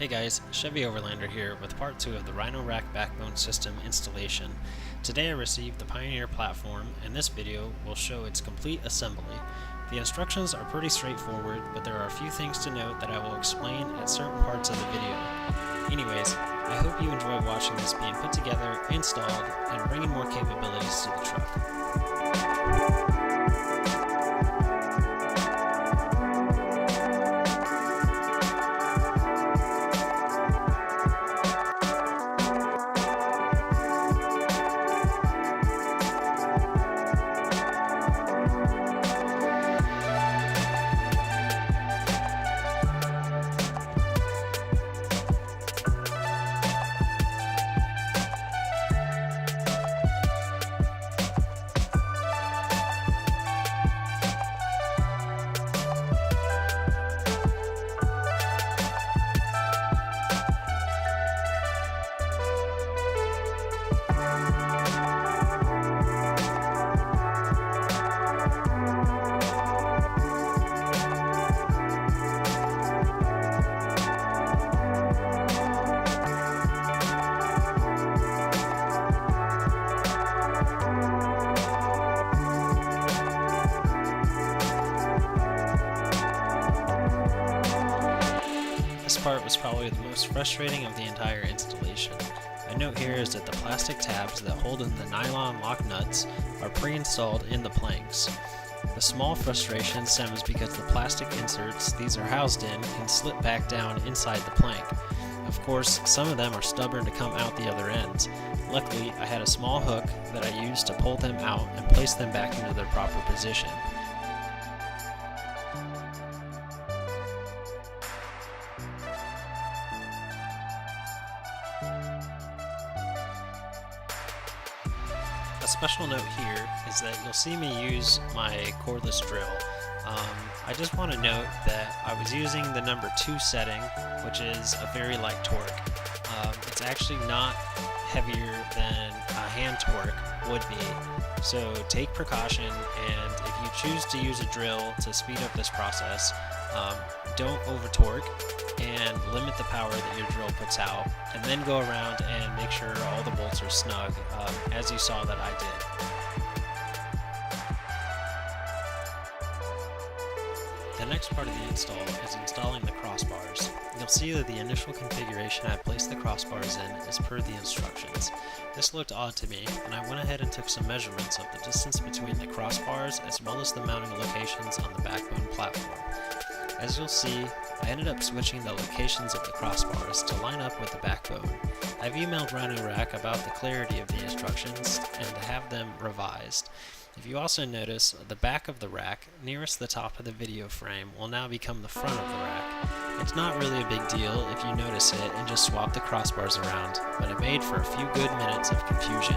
Hey guys, Chevy Overlander here with part 2 of the Rhino-Rack backbone system installation. Today I received the Pioneer Platform, and this video will show its complete assembly. The instructions are pretty straightforward, but there are a few things to note that I will explain at certain parts of the video. Anyways, I hope you enjoy watching this being put together, installed, and bringing more capabilities to the truck. This part was probably the most frustrating of the entire installation. A note here is that the plastic tabs that hold in the nylon lock nuts are pre-installed in the planks. The small frustration stems because the plastic inserts these are housed in can slip back down inside the plank. Of course, some of them are stubborn to come out the other ends. Luckily, I had a small hook that I used to pull them out and place them back into their proper position. A special note here is that you'll see me use my cordless drill. I just want to note that I was using the number 2 setting, which is a very light torque. It's actually not heavier than a hand torque would be, so take precaution, and if you choose to use a drill to speed up this process, don't over torque and limit the power that your drill puts out, and then go around and make sure all the bolts are snug, as you saw that I did. The next part of the install is installing the crossbars. You'll see that the initial configuration I placed the crossbars in is per the instructions. This looked odd to me, and I went ahead and took some measurements of the distance between the crossbars as well as the mounting locations on the backbone platform. As you'll see, I ended up switching the locations of the crossbars to line up with the backbone. I've emailed Rhino-Rack about the clarity of the instructions and to have them revised. If you also notice, the back of the rack, nearest the top of the video frame, will now become the front of the rack. It's not really a big deal if you notice it and just swap the crossbars around, but it made for a few good minutes of confusion.